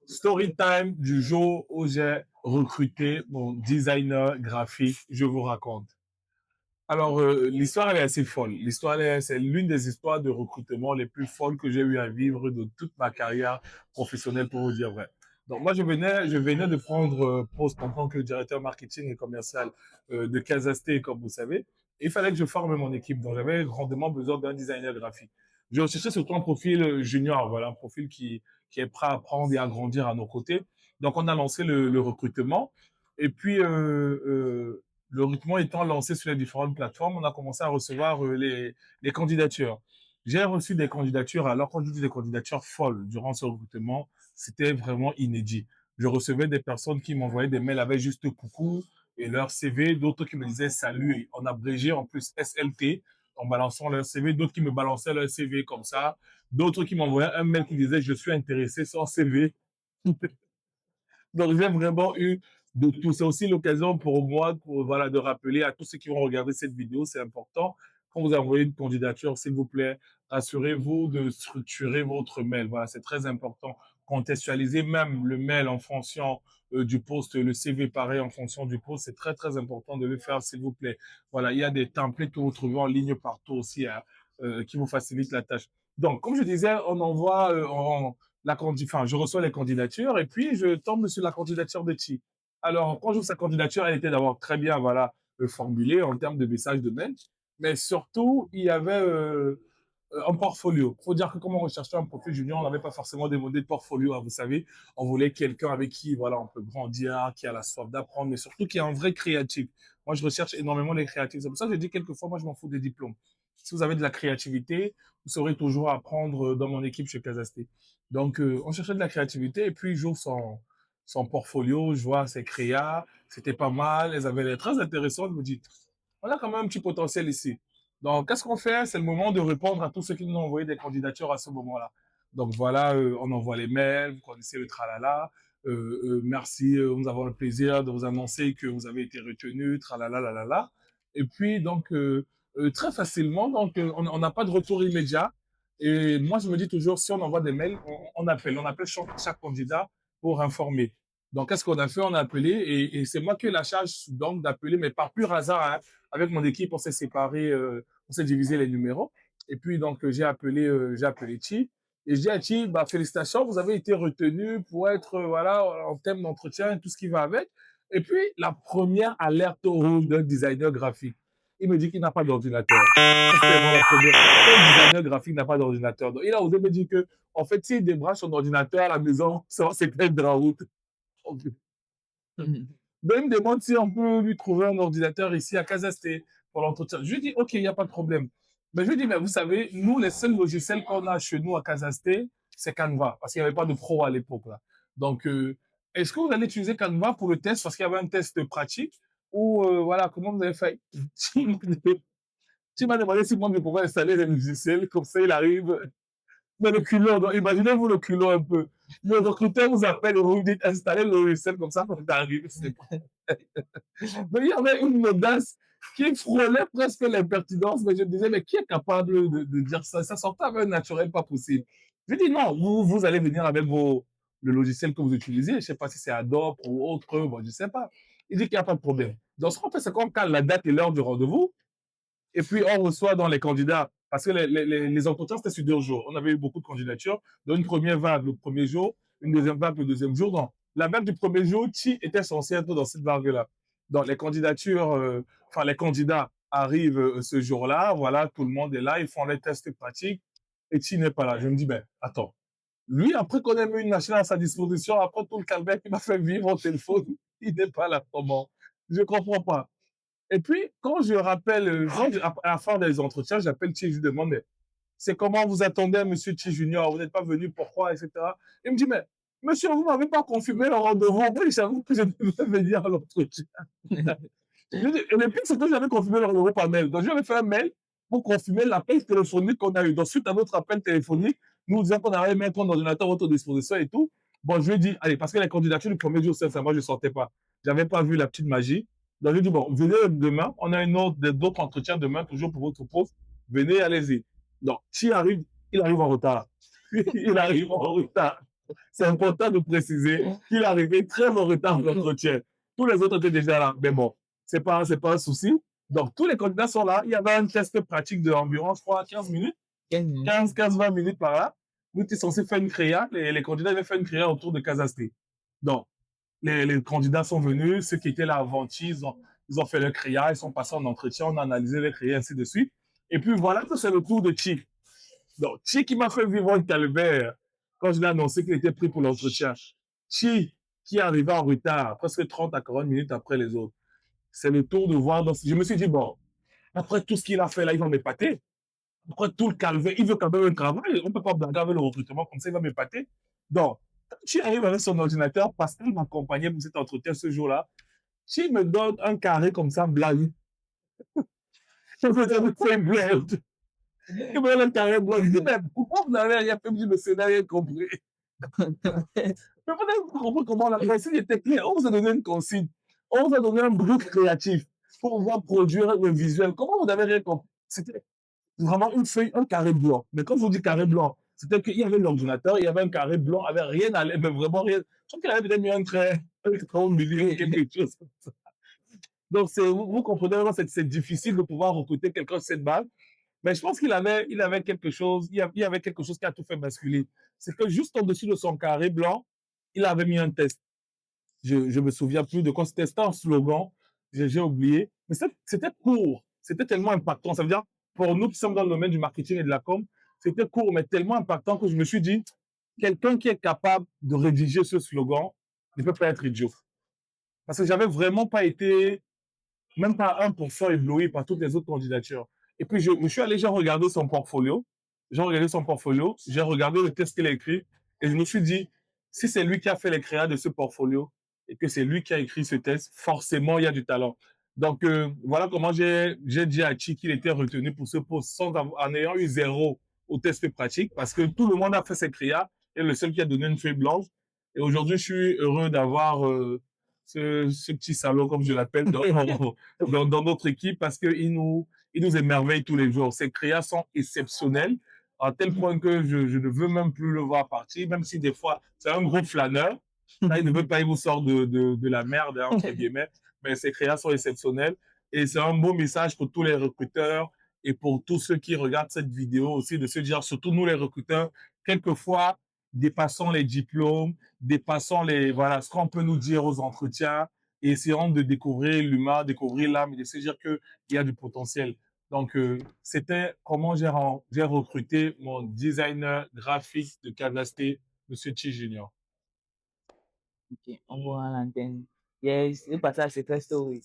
Story time du jour où j'ai recruté mon designer graphique, je vous raconte. Alors, l'histoire, elle est assez folle. C'est l'une des histoires de recrutement les plus folles que j'ai eu à vivre de toute ma carrière professionnelle, pour vous dire vrai. Donc, moi, je venais de prendre poste en tant que directeur marketing et commercial de Casasté, comme vous savez. Il fallait que je forme mon équipe. Donc, j'avais grandement besoin d'un designer graphique. Je recherchais surtout un profil junior, voilà, un profil qui est prêt à apprendre et à grandir à nos côtés. Donc, on a lancé le recrutement. Et puis, le recrutement étant lancé sur les différentes plateformes, on a commencé à recevoir les candidatures. J'ai reçu des candidatures, alors quand je dis des candidatures folles durant ce recrutement, c'était vraiment inédit. Je recevais des personnes qui m'envoyaient des mails avec juste coucou et leur CV, d'autres qui me disaient salut, en abrégé en plus SLT, en balançant leur CV, d'autres qui me balançaient leur CV comme ça, d'autres qui m'envoyaient un mail qui disait je suis intéressé sans CV. Donc, j'ai vraiment eu de tout. C'est aussi l'occasion pour moi voilà, de rappeler à tous ceux qui vont regarder cette vidéo, c'est important. Quand vous envoyez une candidature, s'il vous plaît, assurez-vous de structurer votre mail. Voilà, c'est très important. Contextualisez même le mail en fonction du poste, le CV pareil en fonction du poste. C'est très, très important de le faire, s'il vous plaît. Voilà, il y a des templates que vous trouvez en ligne partout aussi hein, qui vous facilitent la tâche. Donc, comme je disais, on envoie enfin, je reçois les candidatures et puis je tombe sur la candidature de Chi. Alors, quand je vois sa candidature, elle était d'abord très bien, voilà, formulée en termes de message de mail, mais surtout, il y avait un portfolio. Il faut dire que comme on recherchait un profil junior, on n'avait pas forcément demandé de portfolio, hein, vous savez. On voulait quelqu'un avec qui, voilà, on peut grandir, qui a la soif d'apprendre, mais surtout qui est un vrai créatif. Moi, je recherche énormément les créatifs. C'est pour ça que je dis quelquefois, moi, je m'en fous des diplômes. Si vous avez de la créativité, vous saurez toujours apprendre dans mon équipe chez Casasté. Donc, on cherchait de la créativité et puis j'ouvre son portfolio, je vois ses créas, c'était pas mal, elles avaient l'air très intéressantes. Je me dis, on a quand même un petit potentiel ici. Donc, qu'est-ce qu'on fait? C'est le moment de répondre à tous ceux qui nous ont envoyé des candidatures à ce moment-là. Donc, voilà, on envoie les mails, vous connaissez le tralala. Merci, nous avons le plaisir de vous annoncer que vous avez été retenu, tralala, lalala. Et puis, donc, très facilement, donc, on n'a pas de retour immédiat. Et moi, je me dis toujours, si on envoie des mails, on appelle chaque candidat pour informer. Donc, qu'est-ce qu'on a fait? On a appelé et c'est moi qui ai la charge donc d'appeler, mais par pur hasard, hein, avec mon équipe, on s'est séparés, on s'est divisé les numéros. Et puis, donc, j'ai appelé Chi. Et je dis à Chi, bah, félicitations, vous avez été retenu pour être, voilà, en thème d'entretien et tout ce qui va avec. Et puis, la première alerte au rouge d'un designer graphique. Il me dit qu'il n'a pas d'ordinateur. Ça, c'était vraiment la première. Quel designer graphique n'a pas d'ordinateur? Donc, il a osé me dire que, en fait, s'il débranche son ordinateur à la maison, ça va s'éteindre en route. Donc, il me demande si on peut lui trouver un ordinateur ici à Casasté pour l'entretien. Je lui dis, OK, il n'y a pas de problème. Mais je lui dis, mais vous savez, nous, les seuls logiciels qu'on a chez nous à Casasté, c'est Canva, parce qu'il n'y avait pas de pro à l'époque. Là. Donc, est-ce que vous allez utiliser Canva pour le test, parce qu'il y avait un test pratique, ou voilà, comment vous avez fait? Tu m'as demandé si moi je pouvais installer les logiciels, comme ça il arrive. Mais le culot, donc imaginez-vous le culot un peu. Le recruteur vous appelle et vous dites installez le logiciel comme ça quand il arrive. Mais il y avait une audace qui frôlait presque l'impertinence, mais je me disais, mais qui est capable de dire ça? Ça sortait avec un naturel pas possible. Je dis non, vous allez venir avec le logiciel que vous utilisez, je ne sais pas si c'est Adobe ou autre, bon, je ne sais pas. Il dit qu'il n'y a pas de problème. Donc, ce qu'on fait, c'est comme quand la date et l'heure du rendez-vous, et puis, on reçoit dans les candidats, parce que les entretiens, c'était sur 2 jours. On avait eu beaucoup de candidatures. Donc, une première vague le premier jour, une deuxième vague le deuxième jour. Donc, la vague du premier jour, qui était censé être dans cette vague-là. Donc, les candidatures, enfin, les candidats arrivent ce jour-là. Voilà, tout le monde est là. Ils font les tests pratiques. Et Chi n'est pas là. Je me dis, ben, attends. Lui, après qu'on ait mis une machine à sa disposition, après tout le calvaire qu'il m'a fait vivre au téléphone, il n'est pas là. Comment? Je ne comprends pas. Et puis, quand je rappelle, à la fin des entretiens, j'appelle Chi, je lui demande, mais c'est comment vous attendez monsieur Chi Junior, vous n'êtes pas venu, pourquoi, etc. Il me dit, mais monsieur, vous ne m'avez pas confirmé le rendez-vous. Moi, j'avoue que je devais venir à l'entretien. Et le pire, c'est que j'avais confirmé le rendez-vous par mail. Donc, je lui avais fait un mail pour confirmer l'appel téléphonique qu'on a eu. Donc, suite à notre appel téléphonique, nous disant qu'on avait mis un ordinateur à votre disposition et tout. Bon, je lui ai dit, allez, parce que les candidatures du premier jour, sincèrement, je ne sortais pas. Je n'avais pas vu la petite magie. Donc, je lui ai dit, bon, venez demain. On a d'autres entretiens demain, toujours pour votre poste. Venez, allez-y. Donc, s'il arrive, il arrive en retard. Il arrive en retard. C'est important de préciser qu'il est arrivé très en retard à l'entretien. Tous les autres étaient déjà là. Mais bon, c'est pas un souci. Donc, tous les candidats sont là. Il y avait un test pratique d'environ, je crois, 15 minutes. 15-20 minutes par là. Nous étions censés faire une créa. Les candidats avaient fait une créa autour de Casasté. Donc, les candidats sont venus. Ceux qui étaient là avant-hier, ils ont fait leur créa. Ils sont passés en entretien. On a analysé les créas, ainsi de suite. Et puis, voilà que c'est le tour de Chi. Donc, Chi qui m'a fait vivre un calvaire quand je l'ai annoncé qu'il était pris pour l'entretien. Chi qui est arrivé en retard, presque 30 à 40 minutes après les autres. C'est le tour de voir. Donc, je me suis dit, bon, après tout ce qu'il a fait là, il va m'épater. Après tout le calvaire, il veut quand même un travail. On ne peut pas blaguer avec le recrutement comme ça, il va m'épater. Donc, quand Chi arrive avec son ordinateur, Pascal m'accompagnait pour cet entretien ce jour-là. Chi me donne un carré comme ça, blague. Je me dis, c'est une blague. Il me donne un carré blanc. Je dis, mais pourquoi vous n'avez rien fait? Je dis, mais c'est n'a rien compris. Mais peut-être vous comprenez comment la consigne était claire. On vous a donné une consigne. On vous a donné un brief créatif pour pouvoir produire le visuel. Comment vous n'avez rien compris? C'était vraiment une feuille, un carré blanc. Mais quand je vous dis carré blanc, c'était qu'il y avait l'ordinateur, il y avait un carré blanc, avec rien à l'air, mais vraiment rien. Je crois qu'il avait peut-être mis un trait, un trait au milieu, quelque chose comme ça. Donc, vous comprenez vraiment, c'est difficile de pouvoir recruter quelqu'un de cette base. Mais je pense il avait quelque chose, il y avait quelque chose qui a tout fait basculer. C'est que juste en-dessus de son carré blanc, il avait mis un test. Je me souviens plus de quoi c'était. C'était un slogan. J'ai oublié. Mais c'était court. C'était tellement impactant. Ça veut dire, pour nous qui sommes dans le domaine du marketing et de la com, c'était court, mais tellement impactant que je me suis dit, quelqu'un qui est capable de rédiger ce slogan ne peut pas être idiot. Parce que j'avais vraiment pas été même pas 1% ébloui par toutes les autres candidatures. Et puis, je me suis allé, j'ai regardé son portfolio. J'ai regardé son portfolio, j'ai regardé le test qu'il a écrit et je me suis dit, si c'est lui qui a fait les créas de ce portfolio et que c'est lui qui a écrit ce test, forcément, il y a du talent. Donc, voilà comment j'ai dit à Chi qu'il était retenu pour ce poste en ayant eu 0 au test pratique parce que tout le monde a fait ses créas et le seul qui a donné une feuille blanche. Et aujourd'hui, je suis heureux d'avoir ce petit salaud, comme je l'appelle, dans notre équipe parce qu'il il nous émerveille tous les jours. Ses créas sont exceptionnels à tel point que je ne veux même plus le voir partir, même si des fois, c'est un gros flâneur. Là, il ne veut pas, il vous sort de la merde, hein, entre guillemets, mais ses créas sont exceptionnels. Et c'est un beau message pour tous les recruteurs et pour tous ceux qui regardent cette vidéo aussi, de se dire, surtout nous les recruteurs, quelquefois, dépassons les diplômes, dépassons voilà, ce qu'on peut nous dire aux entretiens et essayons de découvrir l'humain, découvrir l'âme et de se dire qu'il y a du potentiel. Donc, c'était comment j'ai recruté mon designer graphique de Cadasté, Monsieur Chi Junior. Ok, on voit à l'antenne. Yes, le passage, c'est très story.